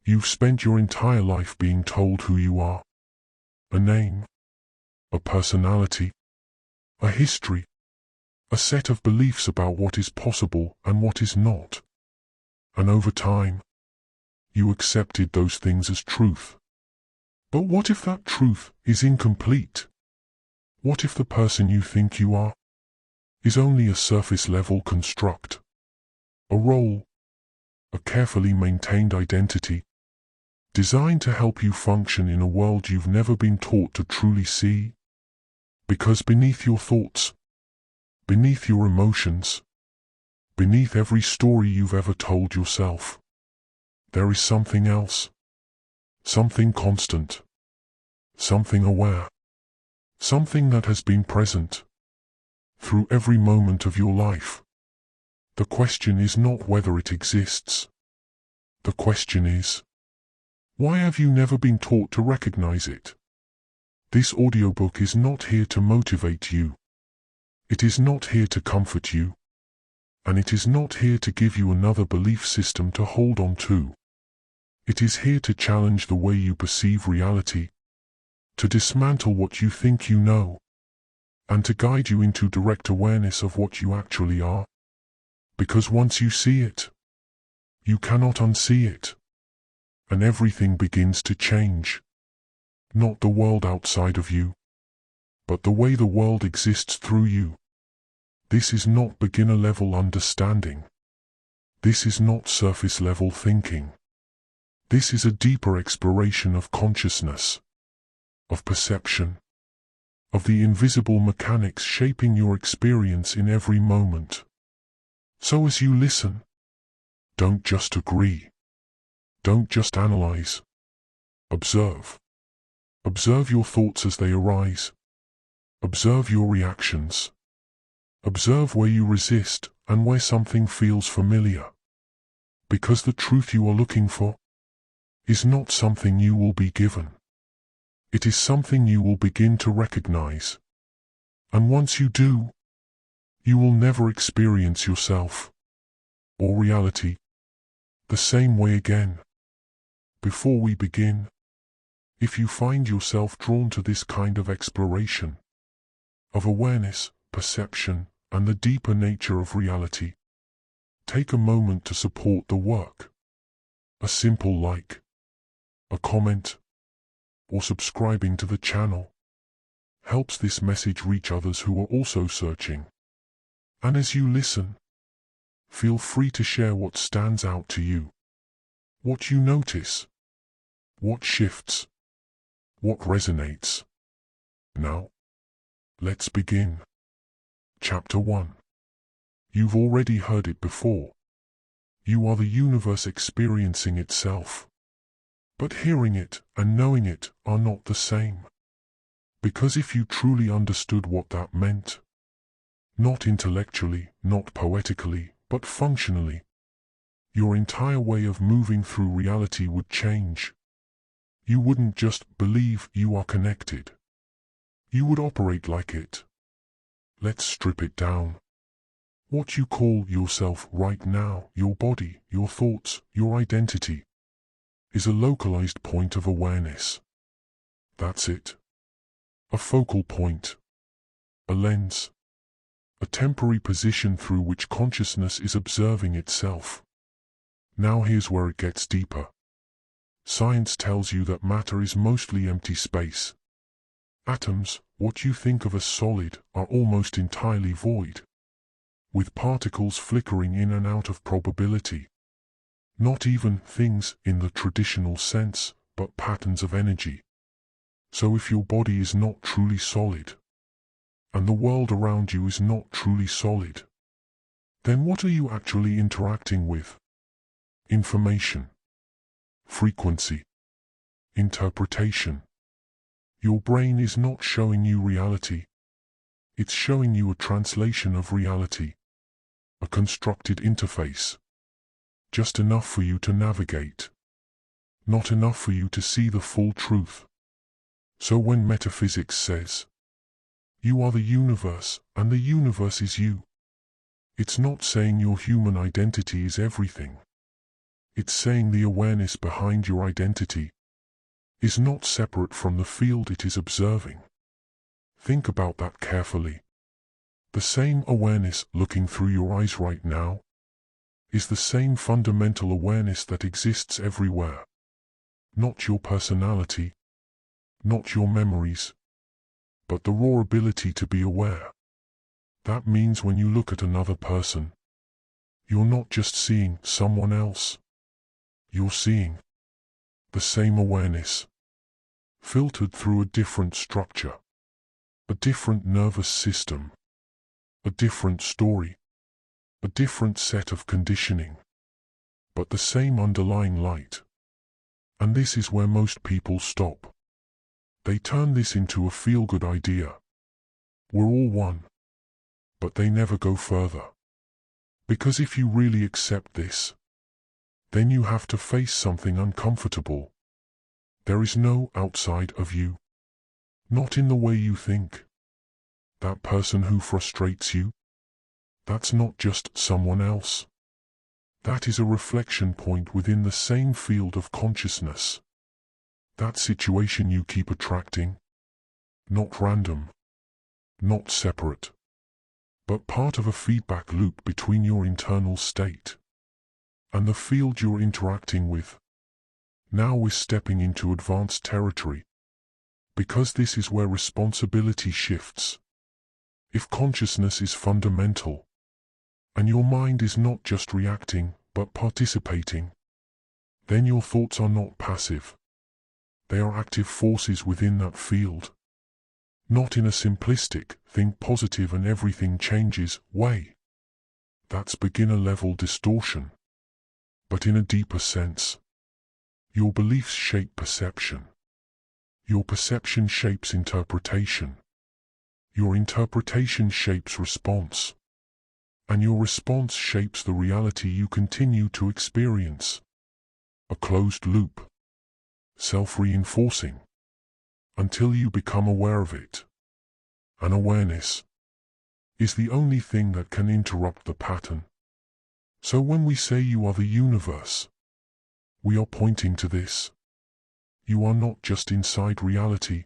You've spent your entire life being told who you are. A name, a personality, a history, a set of beliefs about what is possible and what is not. And over time, you accepted those things as truth. But what if that truth is incomplete? What if the person you think you are is only a surface-level construct? A role, a carefully maintained identity, designed to help you function in a world you've never been taught to truly see? Because beneath your thoughts, beneath your emotions, beneath every story you've ever told yourself, there is something else. Something constant. Something aware. Something that has been present through every moment of your life. The question is not whether it exists. The question is, why have you never been taught to recognize it? This audiobook is not here to motivate you. It is not here to comfort you. And it is not here to give you another belief system to hold on to. It is here to challenge the way you perceive reality, to dismantle what you think you know, and to guide you into direct awareness of what you actually are. Because once you see it, you cannot unsee it. And everything begins to change. Not the world outside of you, but the way the world exists through you. This is not beginner-level understanding. This is not surface-level thinking. This is a deeper exploration of consciousness, of perception, of the invisible mechanics shaping your experience in every moment. So as you listen, don't just agree. Don't just analyze. Observe. Observe your thoughts as they arise. Observe your reactions. Observe where you resist and where something feels familiar. Because the truth you are looking for is not something you will be given. It is something you will begin to recognize. And once you do, you will never experience yourself or reality the same way again. Before we begin, if you find yourself drawn to this kind of exploration of awareness, perception, and the deeper nature of reality, take a moment to support the work. A simple like, a comment, or subscribing to the channel helps this message reach others who are also searching. And as you listen, feel free to share what stands out to you, what you notice, what shifts, what resonates. Now, let's begin. Chapter 1. You've already heard it before. You are the universe experiencing itself. But hearing it and knowing it are not the same. Because if you truly understood what that meant, not intellectually, not poetically, but functionally, your entire way of moving through reality would change. You wouldn't just believe you are connected. You would operate like it. Let's strip it down. What you call yourself right now, your body, your thoughts, your identity, is a localized point of awareness. That's it. A focal point. A lens. A temporary position through which consciousness is observing itself. Now here's where it gets deeper. Science tells you that matter is mostly empty space. Atoms, what you think of as solid, are almost entirely void, with particles flickering in and out of probability. Not even things in the traditional sense, but patterns of energy. So if your body is not truly solid, and the world around you is not truly solid, then what are you actually interacting with? Information, frequency, interpretation. Your brain is not showing you reality. It's showing you a translation of reality, a constructed interface. Just enough for you to navigate. Not enough for you to see the full truth. So when metaphysics says, you are the universe, and the universe is you, it's not saying your human identity is everything. It's saying the awareness behind your identity is not separate from the field it is observing. Think about that carefully. The same awareness looking through your eyes right now is the same fundamental awareness that exists everywhere. Not your personality, not your memories, but the raw ability to be aware. That means when you look at another person, you're not just seeing someone else. You're seeing the same awareness, filtered through a different structure, a different nervous system, a different story, a different set of conditioning, but the same underlying light. And this is where most people stop. They turn this into a feel-good idea. We're all one. But they never go further. Because if you really accept this, then you have to face something uncomfortable. There is no outside of you. Not in the way you think. That person who frustrates you, that's not just someone else. That is a reflection point within the same field of consciousness. That situation you keep attracting, not random, not separate, but part of a feedback loop between your internal state and the field you're interacting with. Now we're stepping into advanced territory, because this is where responsibility shifts. If consciousness is fundamental, and your mind is not just reacting, but participating, then your thoughts are not passive. They are active forces within that field. Not in a simplistic, think positive and everything changes way. That's beginner-level distortion. But in a deeper sense, your beliefs shape perception. Your perception shapes interpretation. Your interpretation shapes response. And your response shapes the reality you continue to experience. A closed loop. Self-reinforcing. Until you become aware of it. And awareness is the only thing that can interrupt the pattern. So when we say you are the universe, we are pointing to this. You are not just inside reality.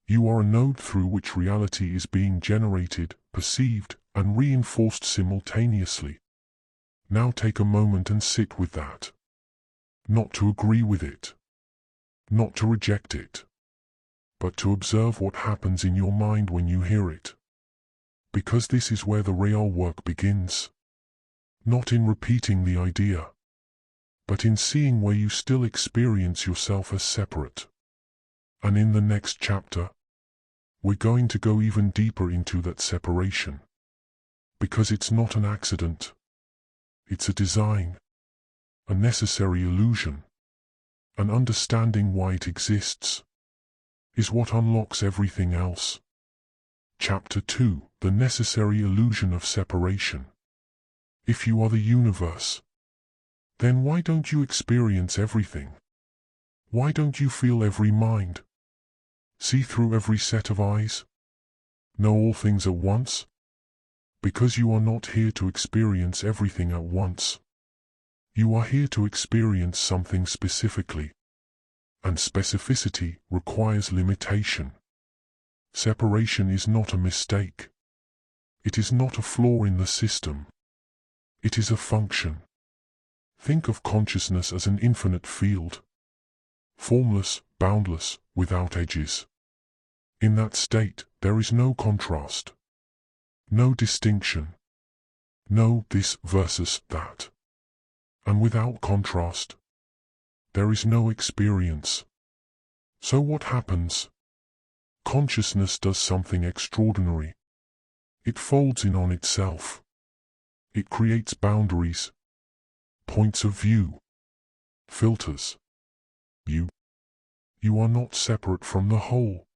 You are a node through which reality is being generated, perceived, and reinforced simultaneously. Now take a moment and sit with that. Not to agree with it. Not to reject it. But to observe what happens in your mind when you hear it. Because this is where the real work begins. Not in repeating the idea, but in seeing where you still experience yourself as separate. And in the next chapter, we're going to go even deeper into that separation. Because it's not an accident. It's a design. A necessary illusion. And understanding why it exists is what unlocks everything else. Chapter 2: The Necessary Illusion of Separation. If you are the universe, then why don't you experience everything? Why don't you feel every mind? See through every set of eyes? Know all things at once? Because you are not here to experience everything at once. You are here to experience something specifically. And specificity requires limitation. Separation is not a mistake. It is not a flaw in the system. It is a function. Think of consciousness as an infinite field. Formless, boundless, without edges. In that state, there is no contrast. No distinction. No this versus that. And without contrast, there is no experience. So what happens? Consciousness does something extraordinary. It folds in on itself. It creates boundaries, points of view, filters. You are not separate from the whole.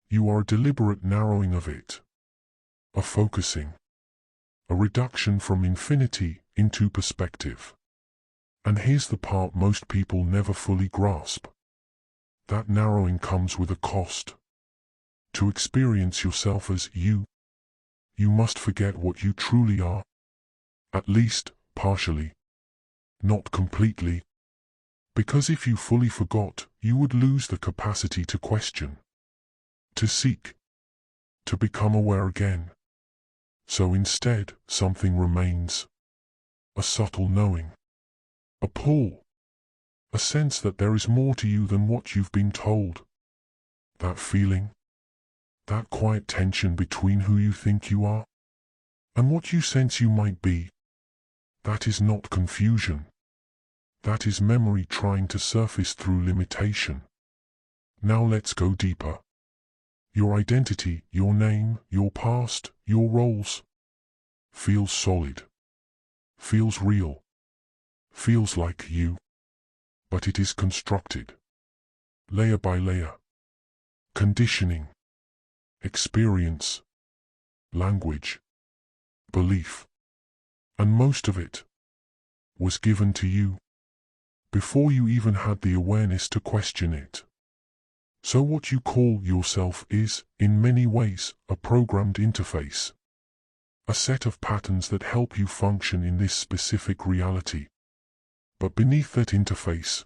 You are a deliberate narrowing of it. A focusing. A reduction from infinity into perspective. And here's the part most people never fully grasp. That narrowing comes with a cost. To experience yourself as you must forget what you truly are. At least, partially. Not completely. Because if you fully forgot, you would lose the capacity to question, to seek, to become aware again. So instead, something remains. A subtle knowing. A pull. A sense that there is more to you than what you've been told. That feeling. That quiet tension between who you think you are and what you sense you might be. That is not confusion. That is memory trying to surface through limitation. Now let's go deeper. Your identity, your name, your past, your roles feels solid, feels real, feels like you, but it is constructed, layer by layer. Conditioning, experience, language, belief, and most of it was given to you before you even had the awareness to question it. So what you call yourself is, in many ways, a programmed interface. A set of patterns that help you function in this specific reality. But beneath that interface,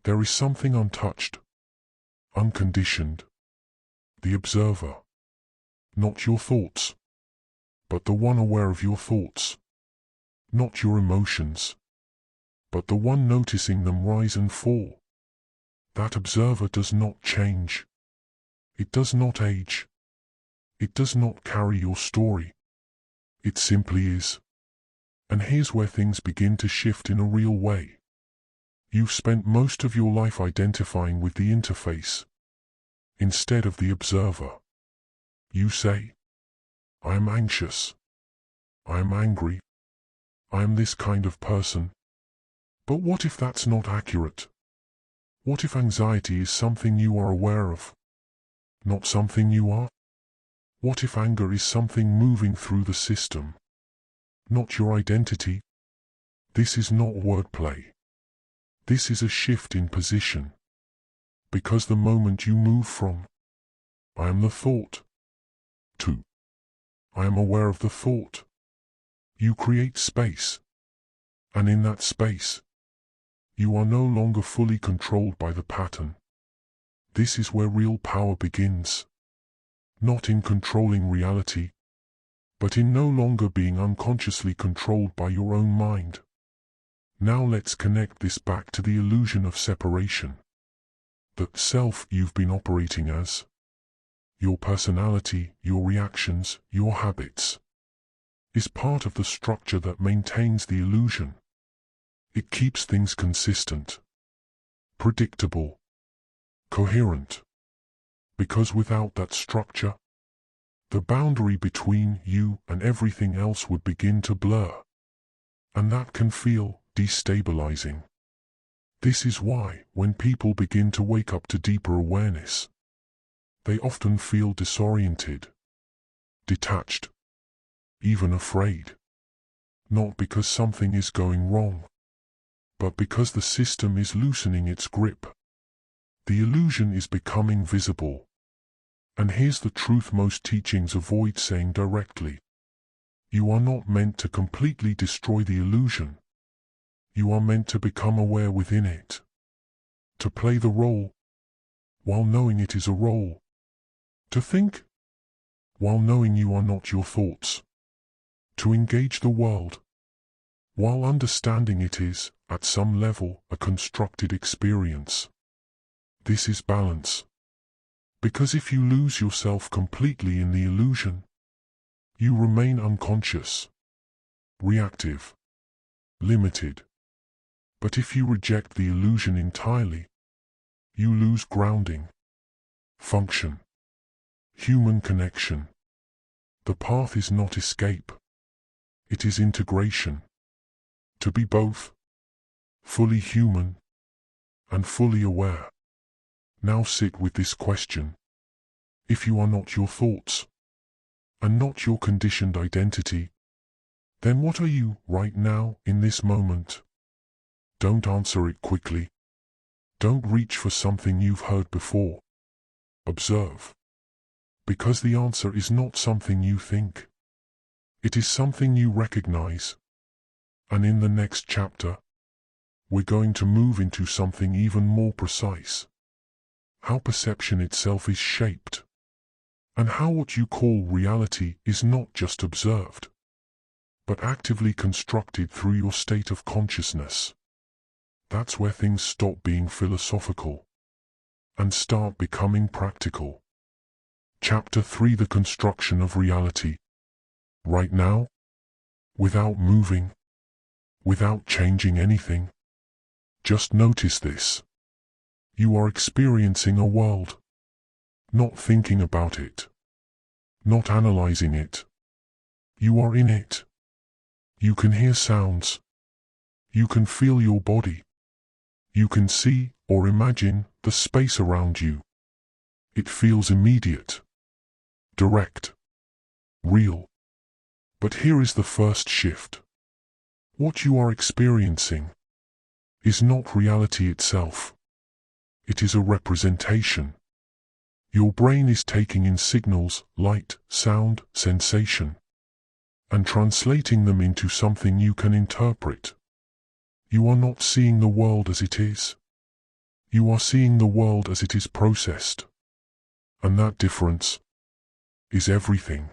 there is something untouched, unconditioned. The observer. Not your thoughts, but the one aware of your thoughts. Not your emotions, but the one noticing them rise and fall. That observer does not change. It does not age. It does not carry your story. It simply is. And here's where things begin to shift in a real way. You've spent most of your life identifying with the interface instead of the observer. You say, I am anxious. I am angry. I am this kind of person. But what if that's not accurate? What if anxiety is something you are aware of, not something you are? What if anger is something moving through the system, not your identity? This is not wordplay. This is a shift in position. Because the moment you move from, I am the thought, to, I am aware of the thought, you create space. And in that space, you are no longer fully controlled by the pattern. This is where real power begins. Not in controlling reality, but in no longer being unconsciously controlled by your own mind. Now let's connect this back to the illusion of separation. The self you've been operating as, your personality, your reactions, your habits, is part of the structure that maintains the illusion. It keeps things consistent, predictable, coherent. Because without that structure, the boundary between you and everything else would begin to blur. And that can feel destabilizing. This is why, when people begin to wake up to deeper awareness, they often feel disoriented, detached, even afraid. Not because something is going wrong, but because the system is loosening its grip. The illusion is becoming visible. And here's the truth most teachings avoid saying directly. You are not meant to completely destroy the illusion. You are meant to become aware within it. To play the role, while knowing it is a role. To think, while knowing you are not your thoughts. To engage the world, while understanding it is, at some level, a constructed experience. This is balance. Because if you lose yourself completely in the illusion, you remain unconscious, reactive, limited. But if you reject the illusion entirely, you lose grounding, function, human connection. The path is not escape. It is integration. To be both, fully human and fully aware. Now sit with this question. If you are not your thoughts, and not your conditioned identity, then what are you right now in this moment? Don't answer it quickly. Don't reach for something you've heard before. Observe. Because the answer is not something you think. It is something you recognize. And in the next chapter, we're going to move into something even more precise. How perception itself is shaped, and how what you call reality is not just observed, but actively constructed through your state of consciousness. That's where things stop being philosophical and start becoming practical. Chapter 3: The Construction of Reality. Right now, without moving, without changing anything, just notice this. You are experiencing a world, not thinking about it, not analyzing it. You are in it. You can hear sounds. You can feel your body. You can see or imagine the space around you. It feels immediate, direct, real. But here is the first shift. What you are experiencing is not reality itself. It is a representation. Your brain is taking in signals, light, sound, sensation, and translating them into something you can interpret. You are not seeing the world as it is. You are seeing the world as it is processed. And that difference is everything.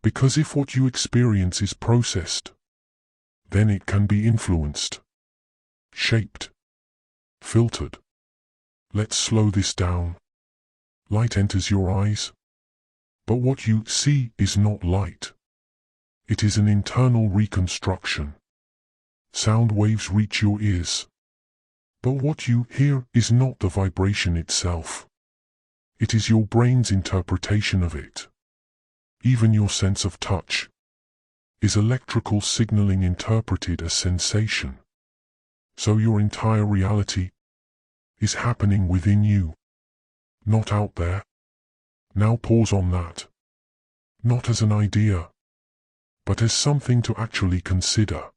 Because if what you experience is processed, then it can be influenced, shaped, filtered. Let's slow this down. Light enters your eyes, but what you see is not light. It is an internal reconstruction. Sound waves reach your ears, but what you hear is not the vibration itself. It is your brain's interpretation of it. Even your sense of touch is electrical signaling interpreted as sensation. So your entire reality is happening within you, not out there. Now pause on that. Not as an idea, but as something to actually consider.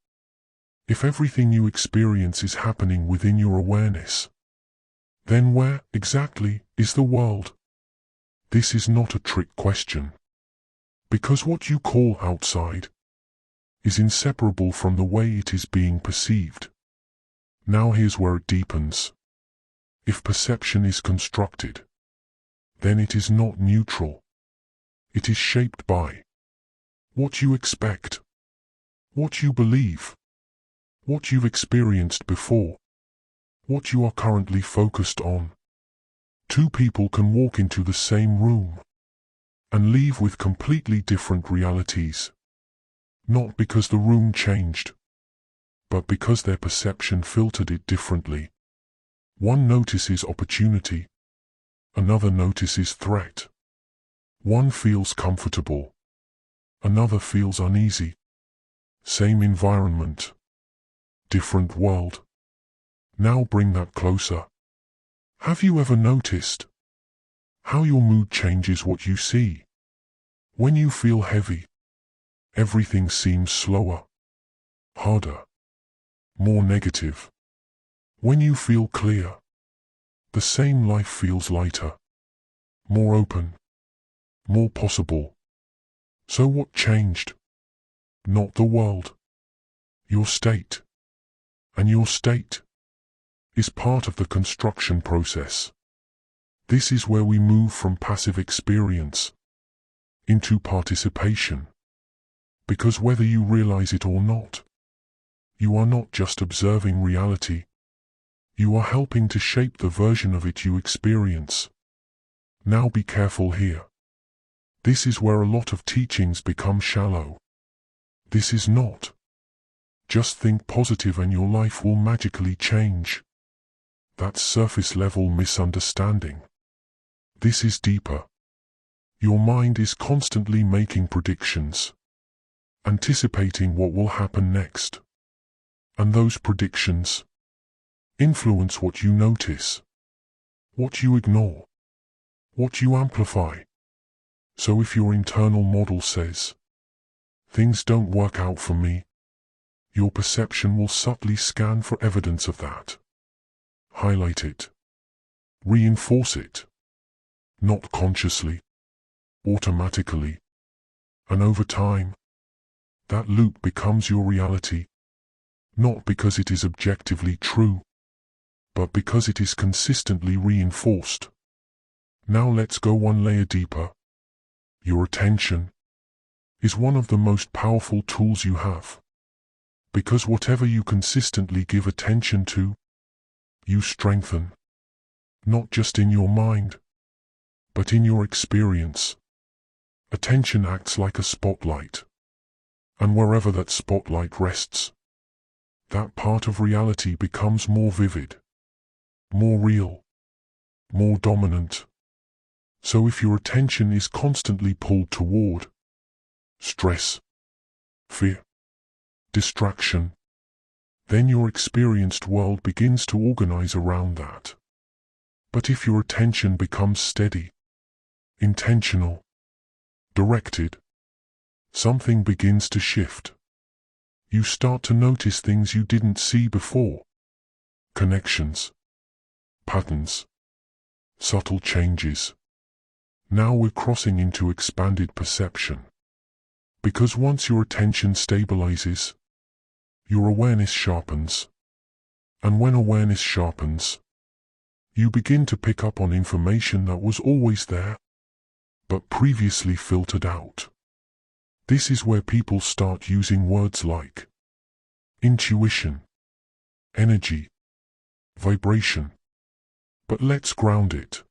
If everything you experience is happening within your awareness, then where, exactly, is the world? This is not a trick question. Because what you call outside is inseparable from the way it is being perceived. Now here's where it deepens. If perception is constructed, then it is not neutral. It is shaped by what you expect, what you believe, what you've experienced before, what you are currently focused on. Two people can walk into the same room and leave with completely different realities. Not because the room changed, but because their perception filtered it differently. One notices opportunity, another notices threat. One feels comfortable, another feels uneasy. Same environment, different world. Now bring that closer. Have you ever noticed how your mood changes what you see? When you feel heavy, everything seems slower, harder, more negative. When you feel clear, the same life feels lighter, more open, more possible. So what changed? Not the world, your state. And your state is part of the construction process. This is where we move from passive experience into participation. Because whether you realize it or not, you are not just observing reality. You are helping to shape the version of it you experience. Now be careful here. This is where a lot of teachings become shallow. This is not just think positive and your life will magically change. That's surface level misunderstanding. This is deeper. Your mind is constantly making predictions, anticipating what will happen next. And those predictions influence what you notice, what you ignore, what you amplify. So if your internal model says, things don't work out for me, your perception will subtly scan for evidence of that. Highlight it. Reinforce it. Not consciously, automatically. And over time, that loop becomes your reality. not because it is objectively true, but because it is consistently reinforced. Now let's go one layer deeper. Your attention is one of the most powerful tools you have. Because whatever you consistently give attention to, you strengthen. Not just in your mind, but in your experience. Attention acts like a spotlight. And wherever that spotlight rests, that part of reality becomes more vivid, more real, more dominant. So if your attention is constantly pulled toward stress, fear, distraction, then your experienced world begins to organize around that. But if your attention becomes steady, intentional, directed, something begins to shift. You start to notice things you didn't see before. Connections, patterns, subtle changes. Now we're crossing into expanded perception. Because once your attention stabilizes, your awareness sharpens. And when awareness sharpens, you begin to pick up on information that was always there, but previously filtered out. This is where people start using words like intuition, energy, vibration. But let's ground it.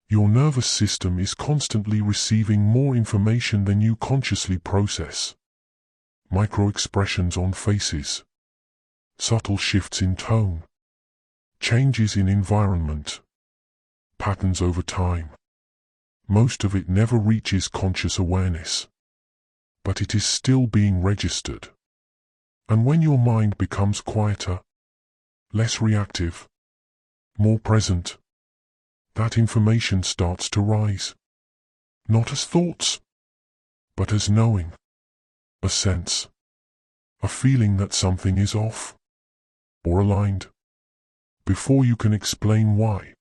Your nervous system is constantly receiving more information than you consciously process. Micro-expressions on faces, subtle shifts in tone, changes in environment, patterns over time. Most of it never reaches conscious awareness, but it is still being registered. And when your mind becomes quieter, less reactive, more present, that information starts to rise. Not as thoughts, but as knowing, a sense, a feeling that something is off, or aligned, before you can explain why.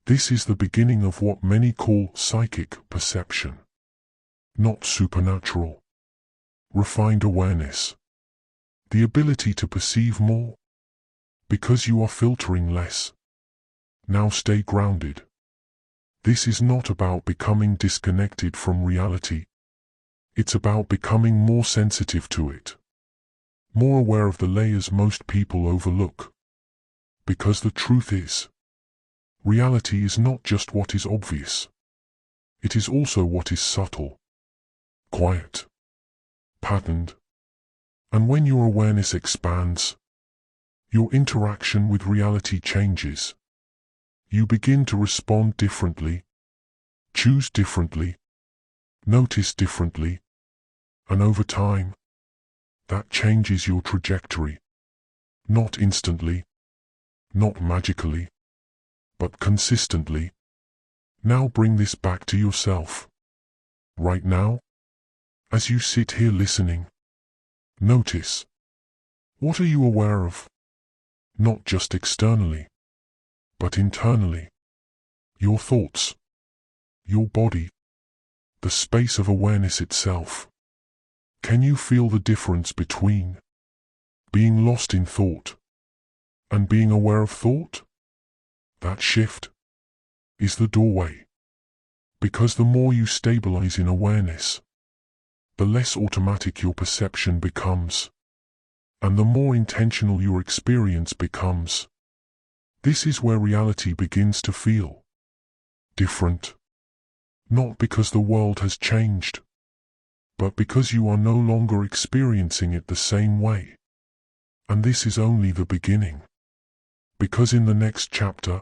This is the beginning of what many call psychic perception. Not supernatural. Refined awareness. The ability to perceive more, because you are filtering less. Now stay grounded. This is not about becoming disconnected from reality. It's about becoming more sensitive to it. More aware of the layers most people overlook. Because the truth is, reality is not just what is obvious. It is also what is subtle, quiet, patterned. And when your awareness expands, your interaction with reality changes. You begin to respond differently, choose differently, notice differently, and over time, that changes your trajectory. Not instantly, not magically, but consistently. Now bring this back to yourself. Right now, as you sit here listening, notice. What are you aware of? Not just externally, but internally. Your thoughts, your body, the space of awareness itself. Can you feel the difference between being lost in thought and being aware of thought? That shift is the doorway. Because the more you stabilize in awareness, the less automatic your perception becomes, and the more intentional your experience becomes. This is where reality begins to feel different. Not because the world has changed, but because you are no longer experiencing it the same way. And this is only the beginning. Because in the next chapter,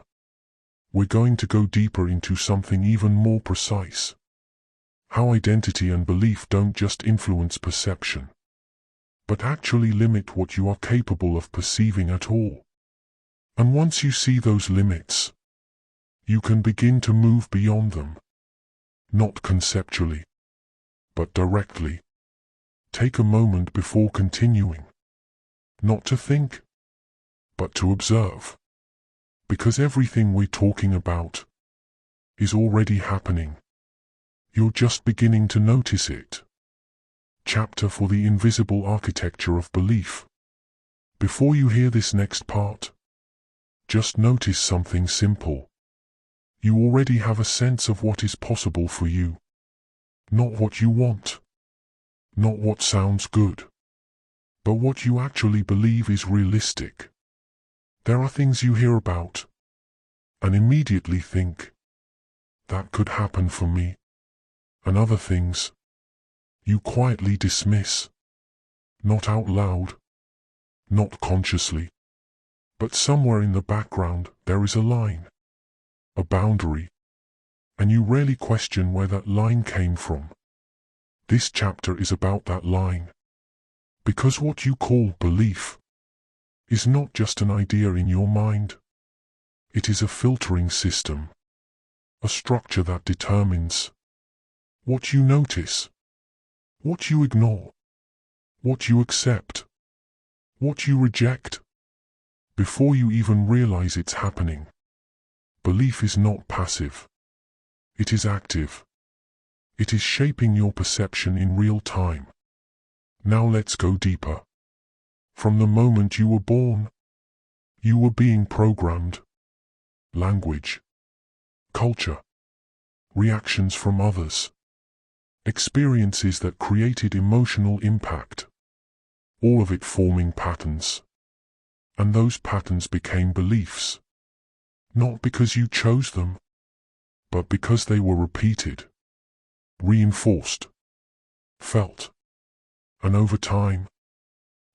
we're going to go deeper into something even more precise. How identity and belief don't just influence perception, but actually limit what you are capable of perceiving at all. And once you see those limits, you can begin to move beyond them. Not conceptually, but directly. Take a moment before continuing. Not to think, but to observe. Because everything we're talking about is already happening. You're just beginning to notice it. Chapter for the Invisible Architecture of Belief. Before you hear this next part, just notice something simple. You already have a sense of what is possible for you. Not what you want, not what sounds good, but what you actually believe is realistic. There are things you hear about and immediately think, that could happen for me. And other things you quietly dismiss, not out loud, not consciously, but somewhere in the background there is a line, a boundary, and you rarely question where that line came from. This chapter is about that line, because what you call belief is not just an idea in your mind. It is a filtering system, a structure that determines what you notice, what you ignore, what you accept, what you reject, before you even realize it's happening. Belief is not passive. It is active. It is shaping your perception in real time. Now let's go deeper. From the moment you were born, you were being programmed. Language, culture, reactions from others, experiences that created emotional impact, all of it forming patterns. And those patterns became beliefs, not because you chose them, but because they were repeated, reinforced, felt, and over time,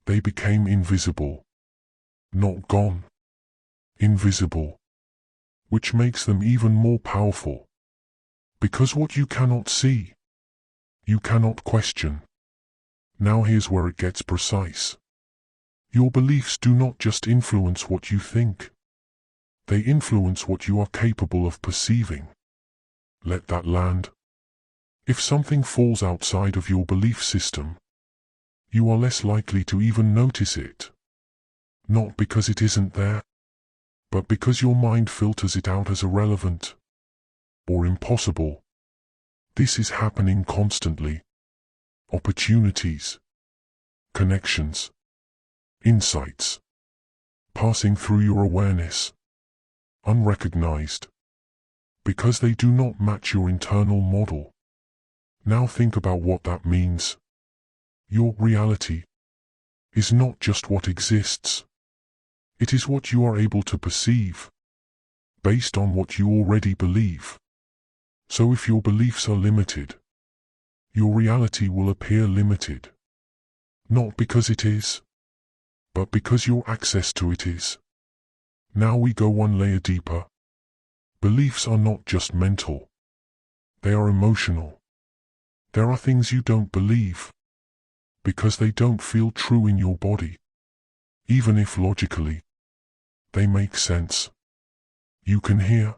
they became invisible, not gone, invisible, which makes them even more powerful. Because what you cannot see, you cannot question. Now here's where it gets precise. Your beliefs do not just influence what you think. They influence what you are capable of perceiving. Let that land. If something falls outside of your belief system, you are less likely to even notice it. Not because it isn't there, but because your mind filters it out as irrelevant or impossible. This is happening constantly. Opportunities, connections, insights, passing through your awareness, unrecognized, because they do not match your internal model. Now think about what that means. Your reality is not just what exists. It is what you are able to perceive, based on what you already believe. So if your beliefs are limited, your reality will appear limited. Not because it is, but because your access to it is. Now we go one layer deeper. Beliefs are not just mental. They are emotional. There are things you don't believe, because they don't feel true in your body. Even if logically, they make sense. You can hear.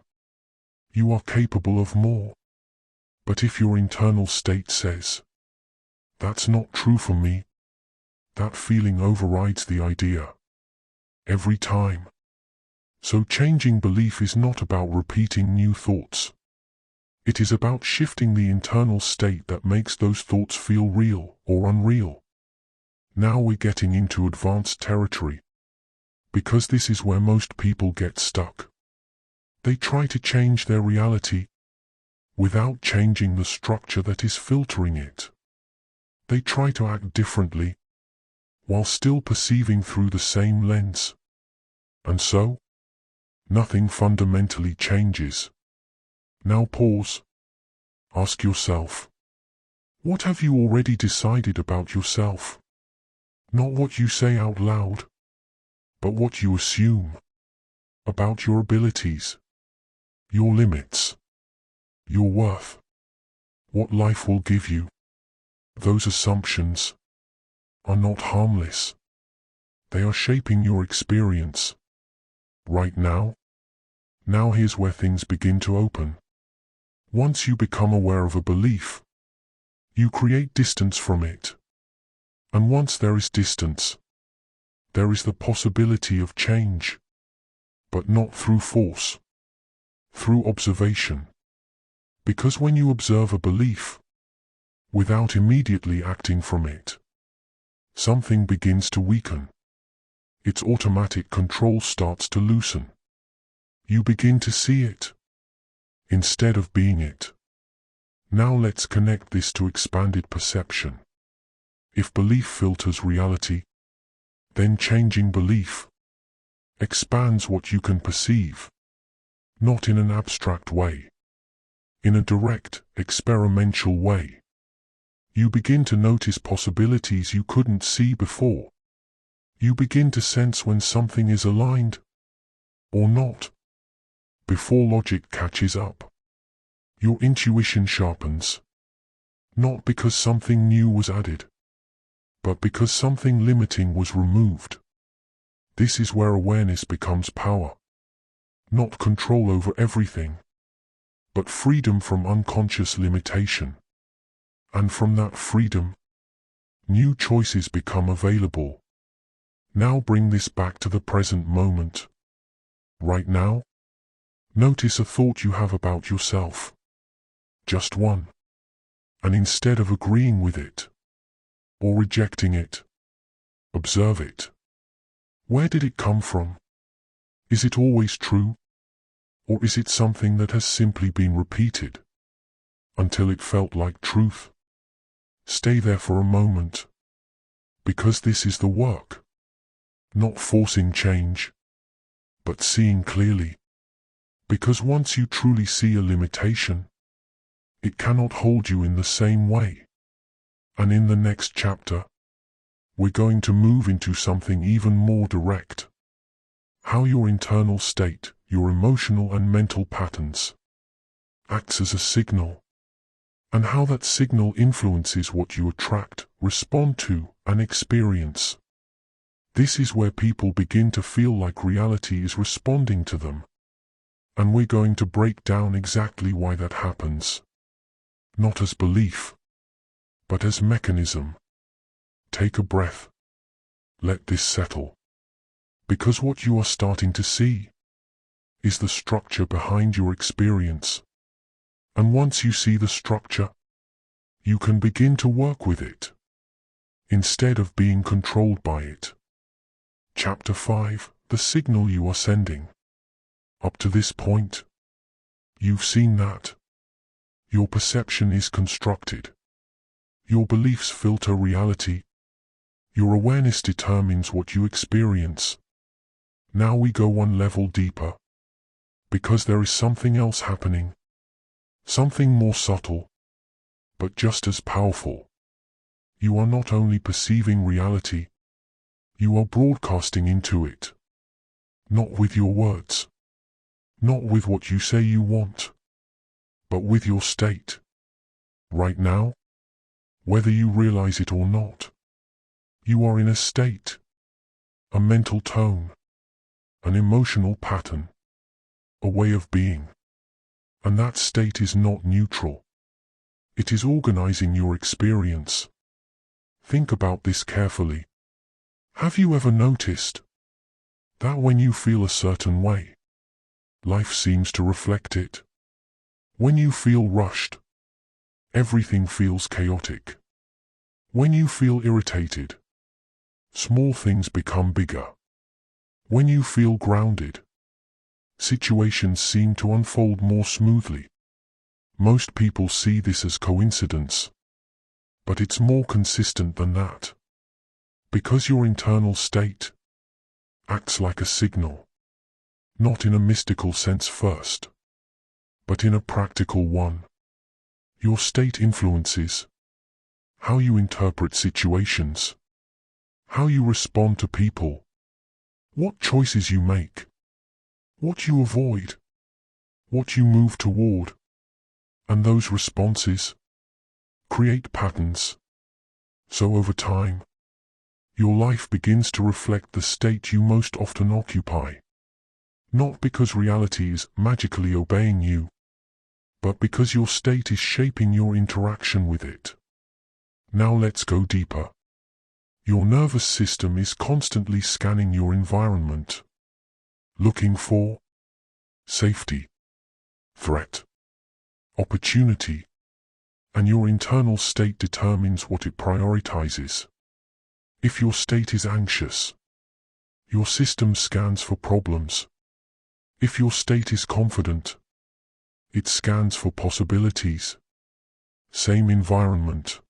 You are capable of more. But if your internal state says, that's not true for me, that feeling overrides the idea. Every time. So changing belief is not about repeating new thoughts. It is about shifting the internal state that makes those thoughts feel real or unreal. Now we're getting into advanced territory. Because this is where most people get stuck. They try to change their reality without changing the structure that is filtering it. They try to act differently while still perceiving through the same lens. And so, nothing fundamentally changes. Now pause. Ask yourself, what have you already decided about yourself? Not what you say out loud, but what you assume about your abilities, your limits, your worth, what life will give you. Those assumptions are not harmless. They are shaping your experience. Right now? Now here's where things begin to open. Once you become aware of a belief, you create distance from it. And once there is distance, there is the possibility of change. But not through force, through observation. Because when you observe a belief, without immediately acting from it, something begins to weaken. its automatic control starts to loosen. You begin to see it, instead of being it. Now let's connect this to expanded perception. If belief filters reality, then changing belief expands what you can perceive, not in an abstract way, in a direct, experiential way. You begin to notice possibilities you couldn't see before. You begin to sense when something is aligned or not, before logic catches up. Your intuition sharpens, not because something new was added, but because something limiting was removed. This is where awareness becomes power. Not control over everything, but freedom from unconscious limitation. And from that freedom, new choices become available. Now bring this back to the present moment. Right now, notice a thought you have about yourself. Just one. And instead of agreeing with it, or rejecting it, observe it. Where did it come from? Is it always true? Or is it something that has simply been repeated until it felt like truth? Stay there for a moment, because this is the work. Not forcing change, but seeing clearly. Because once you truly see a limitation, it cannot hold you in the same way. And in the next chapter, we're going to move into something even more direct. How your internal state, your emotional and mental patterns, acts as a signal, and how that signal influences what you attract, respond to, and experience. This is where people begin to feel like reality is responding to them. And we're going to break down exactly why that happens. Not as belief, but as mechanism. Take a breath. Let this settle. Because what you are starting to see is the structure behind your experience. And once you see the structure, you can begin to work with it, instead of being controlled by it. Chapter 5, the signal you are sending. Up to this point, you've seen that your perception is constructed. Your beliefs filter reality. Your awareness determines what you experience. Now we go one level deeper, because there is something else happening. Something more subtle, but just as powerful. You are not only perceiving reality, you are broadcasting into it. Not with your words, not with what you say you want, but with your state. Right now, whether you realize it or not, you are in a state, a mental tone, an emotional pattern, a way of being. And that state is not neutral. It is organizing your experience. Think about this carefully. Have you ever noticed that when you feel a certain way, life seems to reflect it? When you feel rushed, everything feels chaotic. When you feel irritated, small things become bigger. When you feel grounded, situations seem to unfold more smoothly. Most people see this as coincidence, but it's more consistent than that. Because your internal state acts like a signal, not in a mystical sense first, but in a practical one. Your state influences how you interpret situations, how you respond to people, what choices you make, what you avoid, what you move toward. And those responses create patterns. So over time, your life begins to reflect the state you most often occupy. Not because reality is magically obeying you, but because your state is shaping your interaction with it. Now let's go deeper. Your nervous system is constantly scanning your environment, looking for safety, threat, opportunity, and your internal state determines what it prioritizes. If your state is anxious, Your system scans for problems. If your state is confident, it scans for possibilities. Same environment,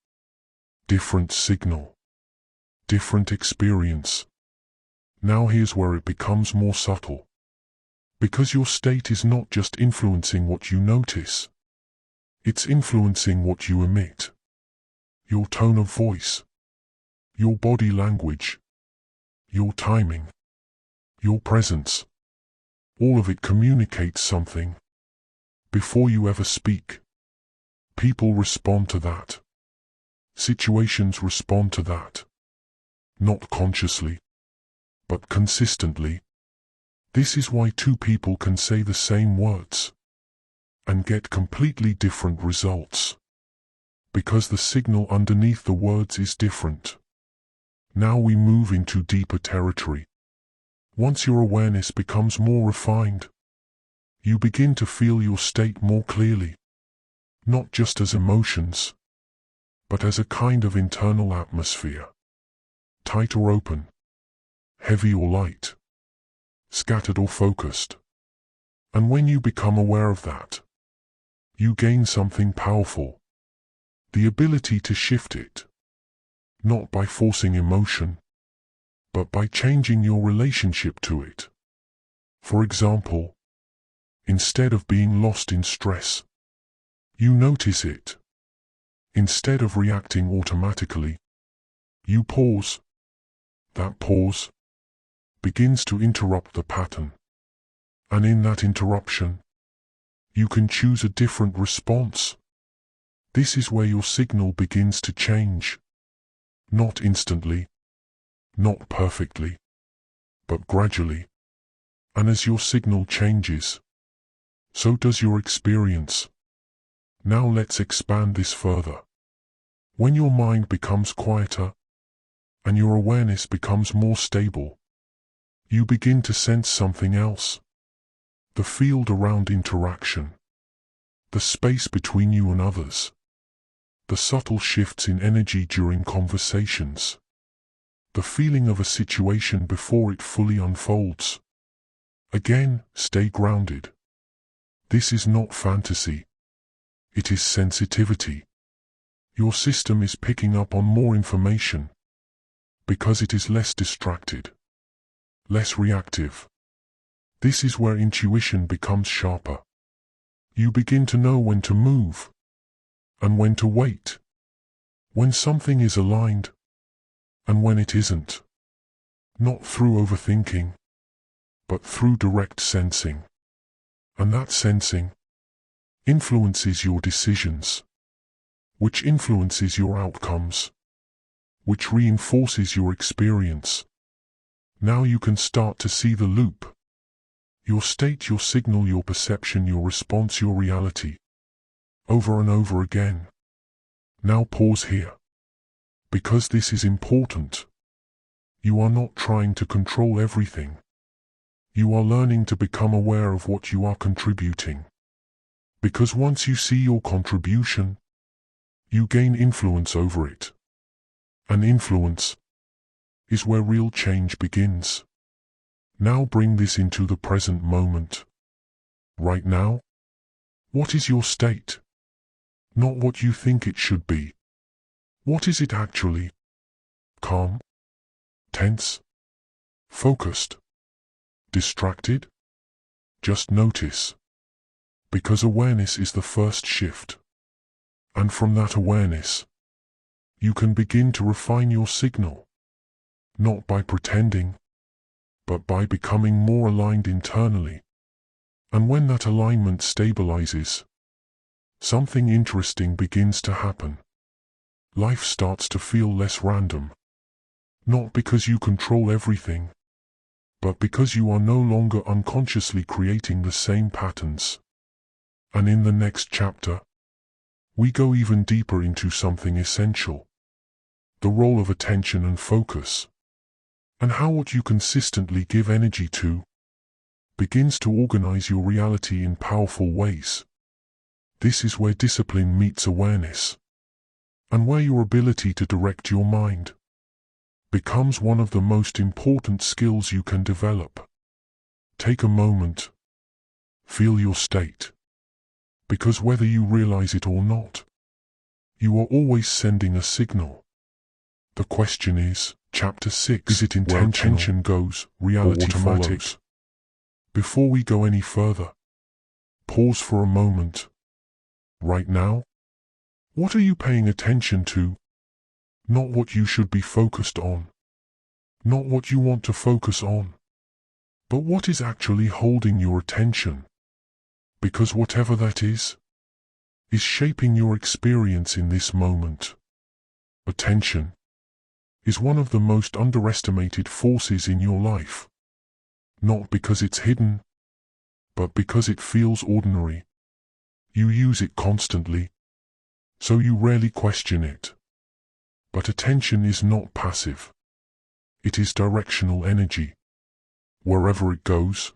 different signal, different experience. Now here's where it becomes more subtle. Because your state is not just influencing what you notice, it's influencing what you emit. Your tone of voice, your body language, your timing, your presence. All of it communicates something. Before you ever speak, people respond to that. Situations respond to that. Not consciously, but consistently. This is why two people can say the same words and get completely different results. Because the signal underneath the words is different. Now we move into deeper territory. Once your awareness becomes more refined, you begin to feel your state more clearly, not just as emotions, but as a kind of internal atmosphere. Tight or open, heavy or light, scattered or focused. And when you become aware of that, you gain something powerful. The ability to shift it. Not by forcing emotion, but by changing your relationship to it. For example, instead of being lost in stress, you notice it. Instead of reacting automatically, you pause. That pause begins to interrupt the pattern. And in that interruption, you can choose a different response. This is where your signal begins to change. Not instantly, not perfectly, but gradually. And as your signal changes, so does your experience. Now let's expand this further. When your mind becomes quieter, and your awareness becomes more stable, you begin to sense something else. The field around interaction. The space between you and others. The subtle shifts in energy during conversations. The feeling of a situation before it fully unfolds. Again, stay grounded. This is not fantasy. It is sensitivity. Your system is picking up on more information because it is less distracted, less reactive. This is where intuition becomes sharper. You begin to know when to move and when to wait, when something is aligned and when it isn't. Not through overthinking, but through direct sensing. And that sensing influences your decisions, which influences your outcomes, which reinforces your experience. Now you can start to see the loop. Your state, your signal, your perception, your response, your reality. Over and over again. Now pause here. Because this is important. You are not trying to control everything. You are learning to become aware of what you are contributing. Because once you see your contribution, you gain influence over it. And influence is where real change begins. Now bring this into the present moment. Right now, what is your state? Not what you think it should be. What is it actually? Calm? Tense? Focused? Distracted? Just notice. Because awareness is the first shift. And from that awareness, you can begin to refine your signal. Not by pretending, but by becoming more aligned internally. And when that alignment stabilizes, something interesting begins to happen. Life starts to feel less random. Not because you control everything, but because you are no longer unconsciously creating the same patterns. And in the next chapter, we go even deeper into something essential. The role of attention and focus. And how what you consistently give energy to begins to organize your reality in powerful ways. This is where discipline meets awareness, and where your ability to direct your mind becomes one of the most important skills you can develop. Take a moment. Feel your state. Because whether you realize it or not, you are always sending a signal. The question is, Chapter 6, is it intentional? Where attention goes, reality follows. Before we go any further, pause for a moment. Right now, what are you paying attention to? Not what you should be focused on. Not what you want to focus on. But what is actually holding your attention? Because whatever that is shaping your experience in this moment. Attention is one of the most underestimated forces in your life. Not because it's hidden, but because it feels ordinary. You use it constantly, so you rarely question it. But attention is not passive. It is directional energy. Wherever it goes,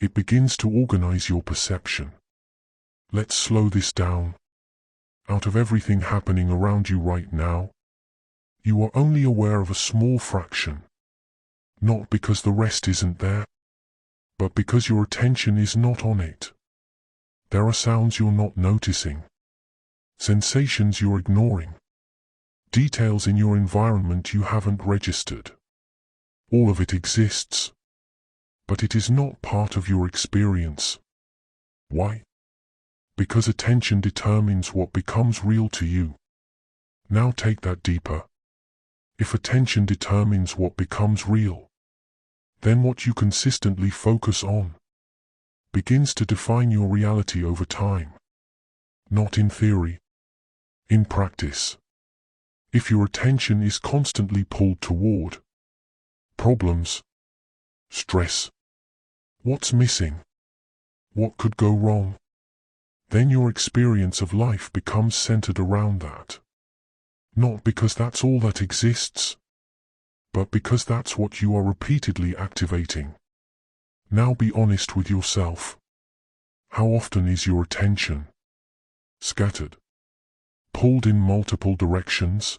it begins to organize your perception. Let's slow this down. Out of everything happening around you right now, you are only aware of a small fraction. Not because the rest isn't there, but because your attention is not on it. There are sounds you're not noticing, sensations you're ignoring, details in your environment you haven't registered. All of it exists, but it is not part of your experience. Why? Because attention determines what becomes real to you. Now take that deeper. If attention determines what becomes real, then what you consistently focus on begins to define your reality over time. Not in theory, in practice. If your attention is constantly pulled toward problems, stress, what's missing, what could go wrong, then your experience of life becomes centered around that. Not because that's all that exists, but because that's what you are repeatedly activating. Now be honest with yourself. How often is your attention scattered, pulled in multiple directions,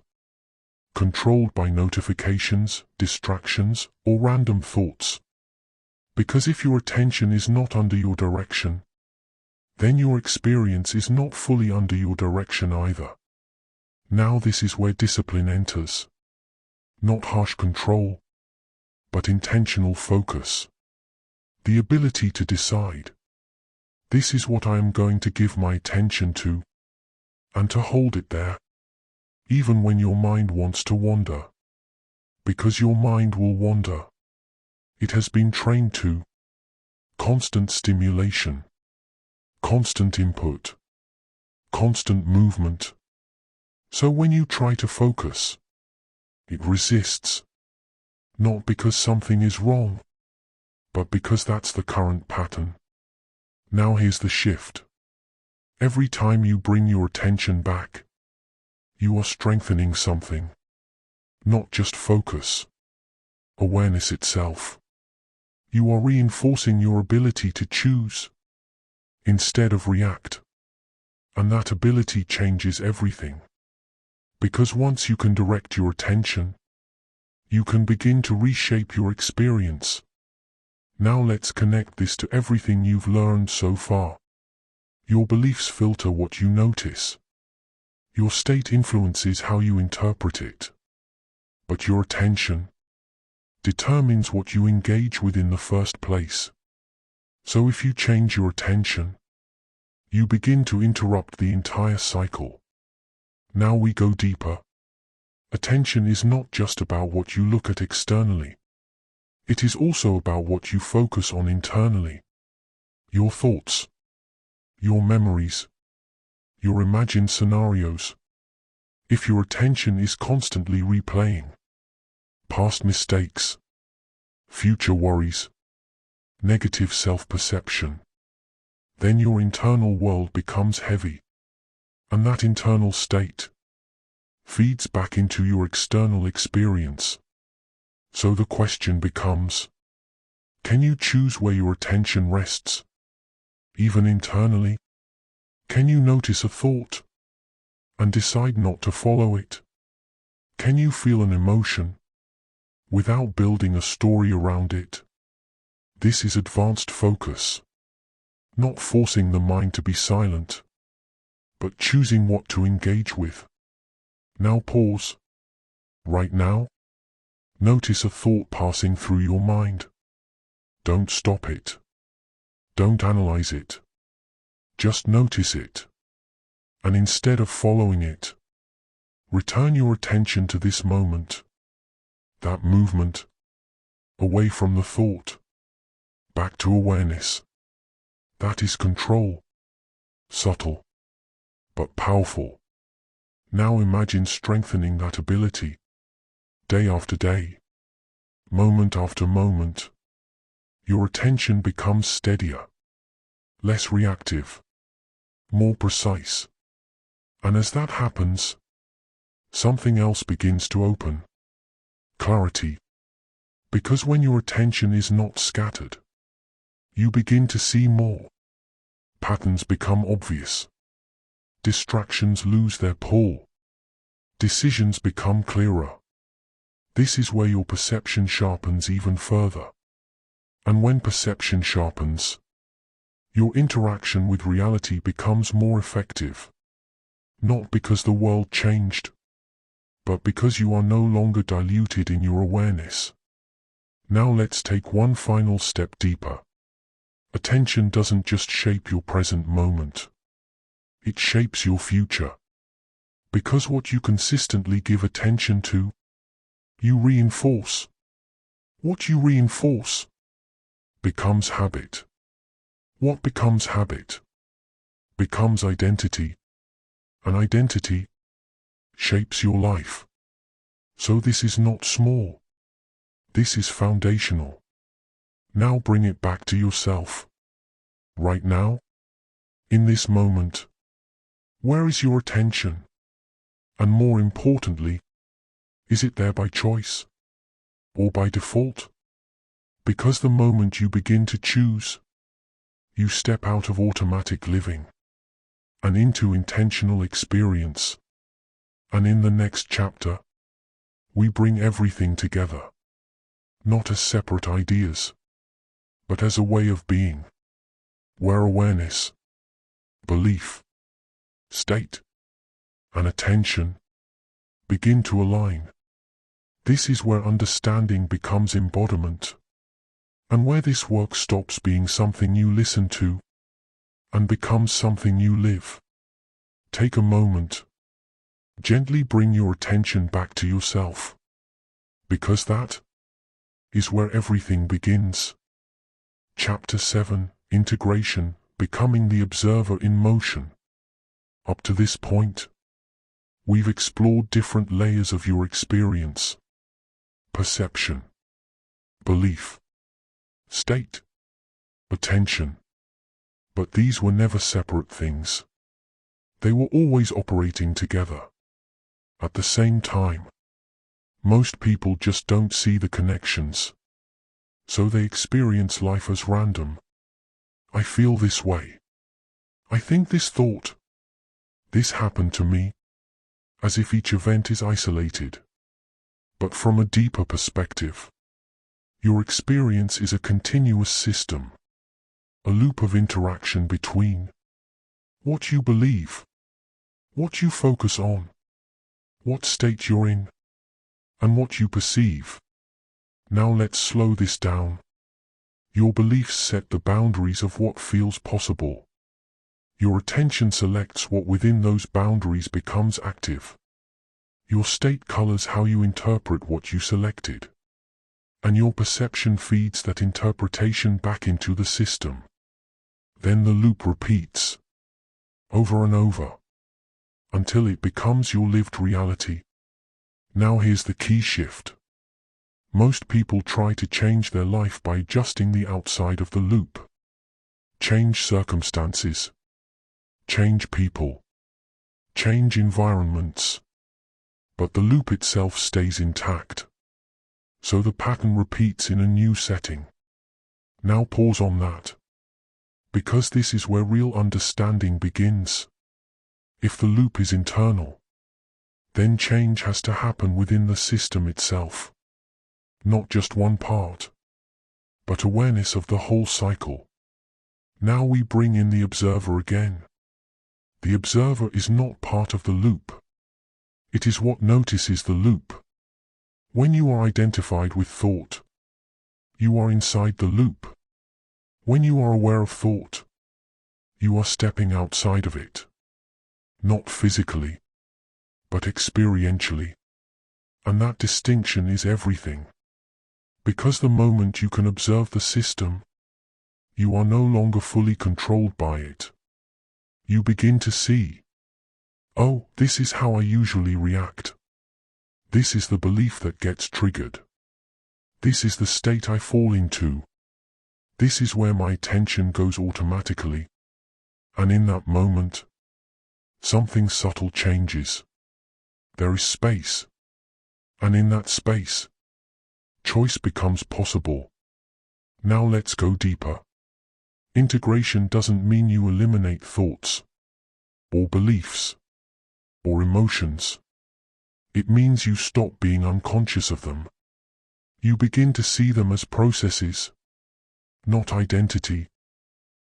controlled by notifications, distractions, or random thoughts? Because if your attention is not under your direction, then your experience is not fully under your direction either. Now this is where discipline enters. Not harsh control, but intentional focus. The ability to decide, this is what I am going to give my attention to, and to hold it there, even when your mind wants to wander. Because your mind will wander. It has been trained to constant stimulation, constant input, constant movement. So when you try to focus, it resists. Not because something is wrong, but because that's the current pattern. Now here's the shift. Every time you bring your attention back, you are strengthening something. Not just focus, awareness itself. You are reinforcing your ability to choose instead of react. And that ability changes everything. Because once you can direct your attention, you can begin to reshape your experience. Now let's connect this to everything you've learned so far. Your beliefs filter what you notice. Your state influences how you interpret it. But your attention determines what you engage with in the first place. So if you change your attention, you begin to interrupt the entire cycle. Now we go deeper. Attention is not just about what you look at externally. It is also about what you focus on internally. Your thoughts, your memories, your imagined scenarios. If your attention is constantly replaying past mistakes, future worries, negative self-perception, then your internal world becomes heavy. And that internal state feeds back into your external experience. So the question becomes, can you choose where your attention rests? Even internally? Can you notice a thought and decide not to follow it? Can you feel an emotion without building a story around it. This is advanced focus, not forcing the mind to be silent, but choosing what to engage with. Now pause. Right now, notice a thought passing through your mind. Don't stop it. Don't analyze it. Just notice it. And instead of following it, return your attention to this moment, that movement, away from the thought, back to awareness. That is control. Subtle, but powerful. Now imagine strengthening that ability, day after day, moment after moment. Your attention becomes steadier, less reactive, more precise. And as that happens, something else begins to open. Clarity. Because when your attention is not scattered, you begin to see more. Patterns become obvious. Distractions lose their pull. Decisions become clearer. This is where your perception sharpens even further. And when perception sharpens, your interaction with reality becomes more effective. Not because the world changed, but because you are no longer diluted in your awareness. Now let's take one final step deeper. Attention doesn't just shape your present moment. It shapes your future. Because what you consistently give attention to, you reinforce. What you reinforce becomes habit. What becomes habit becomes identity. And identity shapes your life. So this is not small. This is foundational. Now bring it back to yourself. Right now, in this moment, where is your attention? And more importantly, is it there by choice? Or by default? Because the moment you begin to choose, you step out of automatic living and into intentional experience. And in the next chapter, we bring everything together, not as separate ideas, but as a way of being, where awareness, belief, state, and attention begin to align. This is where understanding becomes embodiment, and where this work stops being something you listen to and becomes something you live. Take a moment. Gently bring your attention back to yourself, because that is where everything begins. Chapter 7, Integration, Becoming the Observer in Motion. Up to this point, we've explored different layers of your experience. Perception, belief, state, attention. But these were never separate things. They were always operating together. At the same time. Most people just don't see the connections. So they experience life as random. I feel this way. I think this thought. This happened to me. As if each event is isolated. But from a deeper perspective, your experience is a continuous system. A loop of interaction between what you believe, what you focus on, what state you're in, and what you perceive. Now let's slow this down. Your beliefs set the boundaries of what feels possible. Your attention selects what within those boundaries becomes active. Your state colors how you interpret what you selected. And your perception feeds that interpretation back into the system. Then the loop repeats, over and over, until it becomes your lived reality. Now here's the key shift. Most people try to change their life by adjusting the outside of the loop. Change circumstances. Change people. Change environments. But the loop itself stays intact. So the pattern repeats in a new setting. Now pause on that. Because this is where real understanding begins. If the loop is internal, then change has to happen within the system itself. not just one part, but awareness of the whole cycle. Now we bring in the observer again. The observer is not part of the loop. It is what notices the loop. When you are identified with thought, you are inside the loop. When you are aware of thought, you are stepping outside of it. Not physically, but experientially. And that distinction is everything. Because the moment you can observe the system, you are no longer fully controlled by it. You begin to see, oh, this is how I usually react. This is the belief that gets triggered. This is the state I fall into. This is where my attention goes automatically. And in that moment, something subtle changes. There is space. And in that space, choice becomes possible. Now let's go deeper. Integration doesn't mean you eliminate thoughts, or beliefs, or emotions. It means you stop being unconscious of them. You begin to see them as processes, not identity.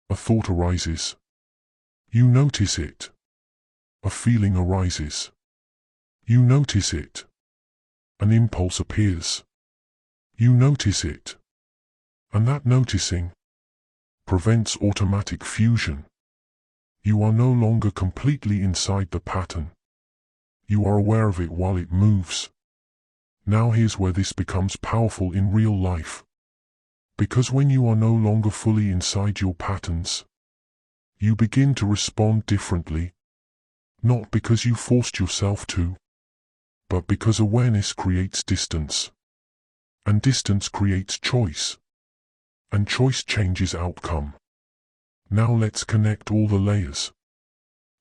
A thought arises. You notice it. A feeling arises. You notice it. An impulse appears. You notice it. And that noticing prevents automatic fusion. You are no longer completely inside the pattern. You are aware of it while it moves. Now here's where this becomes powerful in real life. Because when you are no longer fully inside your patterns, you begin to respond differently. Not because you forced yourself to, but because awareness creates distance. And distance creates choice. And choice changes outcome. Now let's connect all the layers.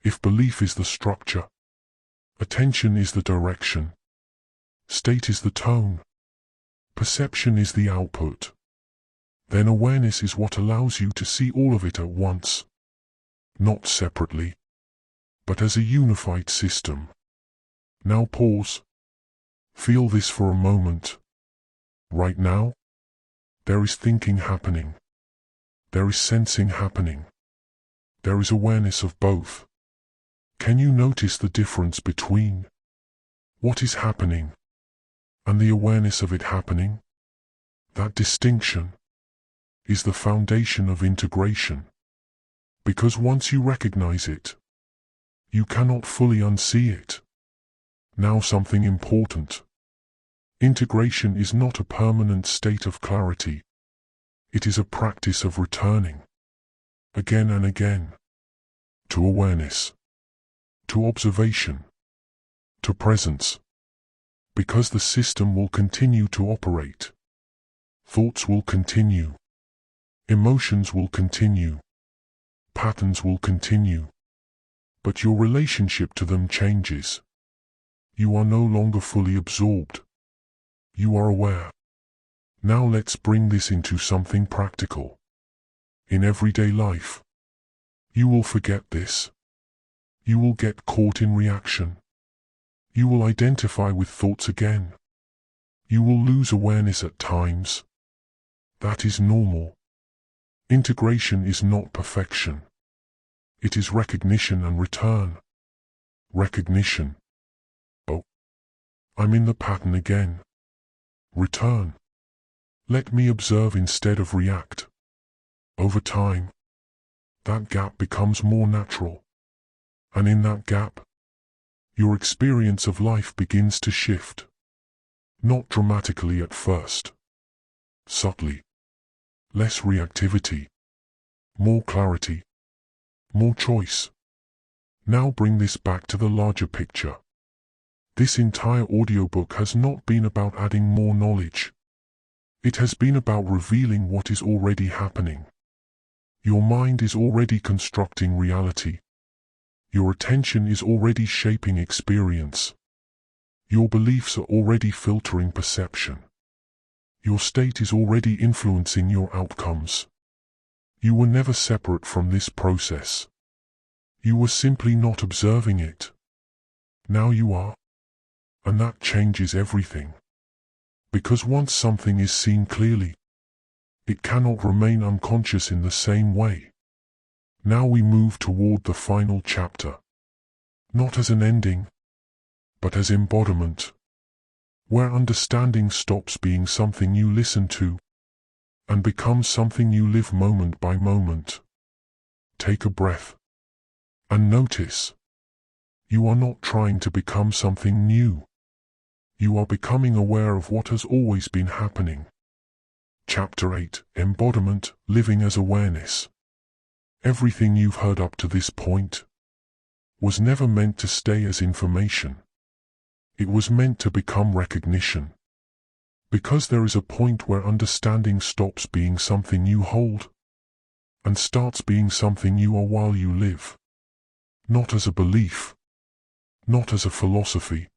If belief is the structure, attention is the direction, state is the tone, perception is the output, then awareness is what allows you to see all of it at once. Not separately, but as a unified system. Now pause. Feel this for a moment. Right now, there is thinking happening. There is sensing happening. There is awareness of both. Can you notice the difference between what is happening and the awareness of it happening? That distinction is the foundation of integration. Because once you recognize it, you cannot fully unsee it. Now something important. Integration is not a permanent state of clarity. It is a practice of returning, again and again, to awareness, to observation, to presence. Because the system will continue to operate. Thoughts will continue. Emotions will continue. Patterns will continue. But your relationship to them changes. You are no longer fully absorbed. You are aware. Now let's bring this into something practical. In everyday life, you will forget this. You will get caught in reaction. You will identify with thoughts again. You will lose awareness at times. That is normal. Integration is not perfection. It is recognition and return. Recognition. Oh, I'm in the pattern again. Return. Let me observe instead of react. Over time, that gap becomes more natural. And in that gap, your experience of life begins to shift. Not dramatically at first. Subtly. Less reactivity. More clarity. More choice. Now bring this back to the larger picture. This entire audiobook has not been about adding more knowledge. It has been about revealing what is already happening. Your mind is already constructing reality. Your attention is already shaping experience. Your beliefs are already filtering perception. Your state is already influencing your outcomes. You were never separate from this process. You were simply not observing it. Now you are. And that changes everything. Because once something is seen clearly, it cannot remain unconscious in the same way. Now we move toward the final chapter, not as an ending, but as embodiment, where understanding stops being something you listen to and becomes something you live moment by moment. Take a breath and notice. You are not trying to become something new. You are becoming aware of what has always been happening. Chapter 8: Embodiment, Living as Awareness. Everything you've heard up to this point was never meant to stay as information. It was meant to become recognition. Because there is a point where understanding stops being something you hold and starts being something you are while you live. Not as a belief, not as a philosophy,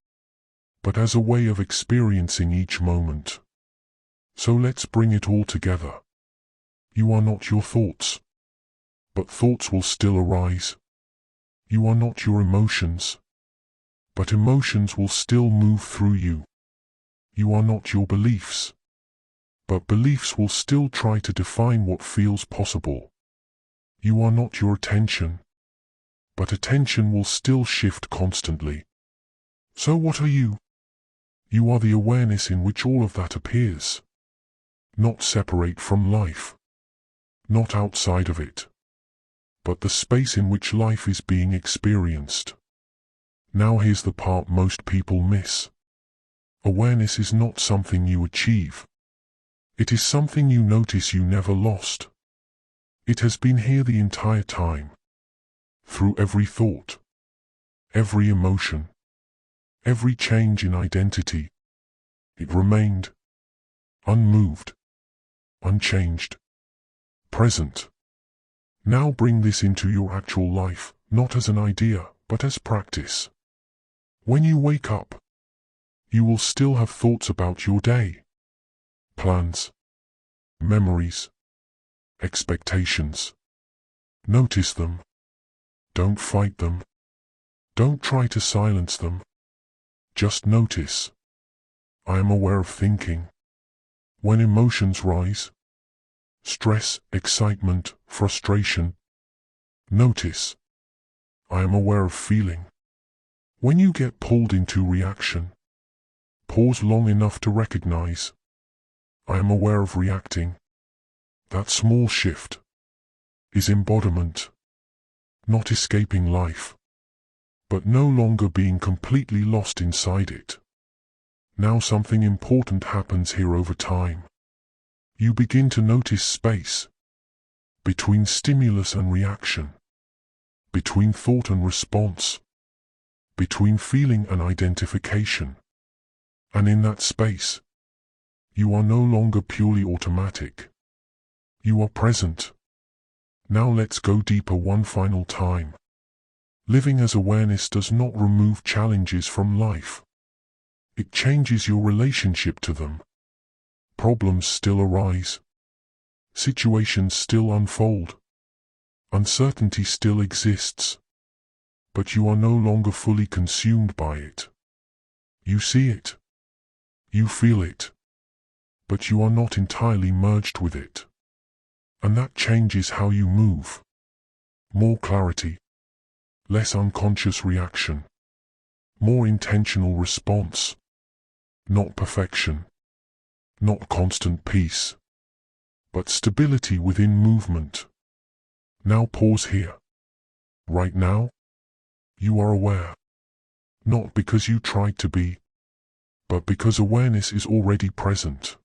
but as a way of experiencing each moment. So let's bring it all together. You are not your thoughts, but thoughts will still arise. You are not your emotions, but emotions will still move through you. You are not your beliefs, but beliefs will still try to define what feels possible. You are not your attention, but attention will still shift constantly. So what are you? You are the awareness in which all of that appears. Not separate from life, not outside of it, but the space in which life is being experienced. Now here's the part most people miss. Awareness is not something you achieve. It is something you notice you never lost. It has been here the entire time. Through every thought, every emotion, every change in identity. It remained unmoved, unchanged, present. Now bring this into your actual life, not as an idea, but as practice. When you wake up, you will still have thoughts about your day, plans, memories, expectations. Notice them. Don't fight them. Don't try to silence them. Just notice. I am aware of thinking. When emotions rise, stress, excitement, frustration, notice. I am aware of feeling. When you get pulled into reaction, pause long enough to recognize. I am aware of reacting. That small shift is embodiment. Not escaping life, but no longer being completely lost inside it. Now something important happens here over time. You begin to notice space between stimulus and reaction, between thought and response, between feeling and identification. And in that space, you are no longer purely automatic. You are present. Now let's go deeper one final time. Living as awareness does not remove challenges from life. It changes your relationship to them. Problems still arise. Situations still unfold. Uncertainty still exists. But you are no longer fully consumed by it. You see it. You feel it. But you are not entirely merged with it. And that changes how you move. More clarity. Less unconscious reaction. More intentional response. Not perfection. Not constant peace. But stability within movement. Now pause here. Right now, you are aware. Not because you tried to be, but because awareness is already present.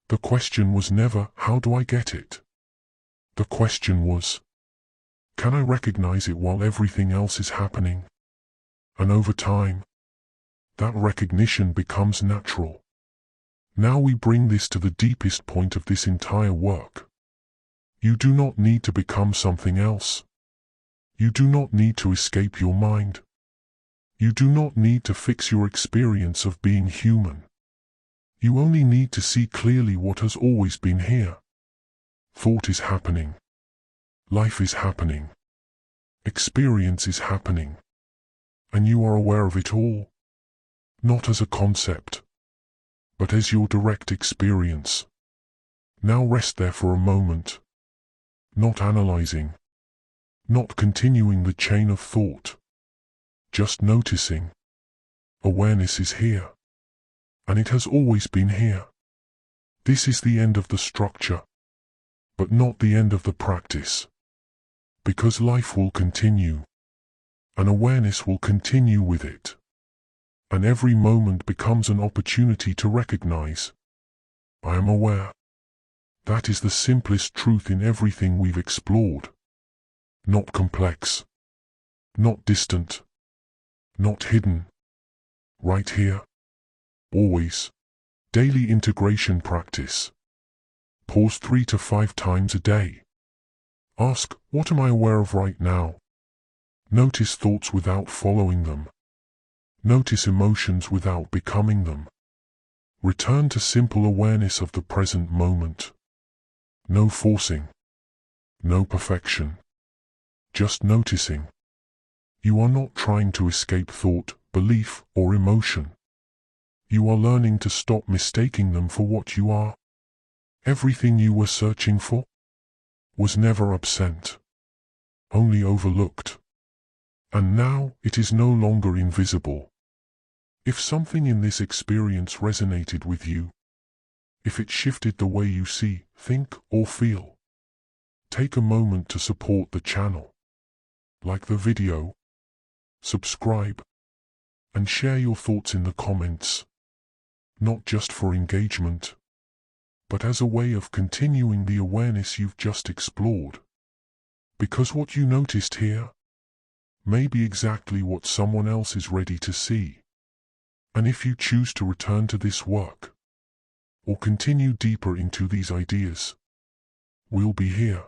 The question was never, how do I get it? The question was, can I recognize it while everything else is happening? And over time, that recognition becomes natural. Now we bring this to the deepest point of this entire work. You do not need to become something else. You do not need to escape your mind. You do not need to fix your experience of being human. You only need to see clearly what has always been here. Thought is happening. Life is happening. Experience is happening. And you are aware of it all. Not as a concept, but as your direct experience. Now rest there for a moment, not analyzing, not continuing the chain of thought, just noticing. Awareness is here, and it has always been here. This is the end of the structure, but not the end of the practice, because life will continue, and awareness will continue with it. And every moment becomes an opportunity to recognize, I am aware. That is the simplest truth in everything we've explored. Not complex, not distant, not hidden. Right here, always. Daily integration practice. Pause 3 to 5 times a day. Ask, what am I aware of right now? Notice thoughts without following them. Notice emotions without becoming them. Return to simple awareness of the present moment. No forcing. No perfection. Just noticing. You are not trying to escape thought, belief, or emotion. You are learning to stop mistaking them for what you are. Everything you were searching for was never absent, only overlooked. And now it is no longer invisible. If something in this experience resonated with you, if it shifted the way you see, think, or feel, take a moment to support the channel. Like the video, subscribe, and share your thoughts in the comments. Not just for engagement, but as a way of continuing the awareness you've just explored. Because what you noticed here may be exactly what someone else is ready to see. And if you choose to return to this work, or continue deeper into these ideas, we'll be here.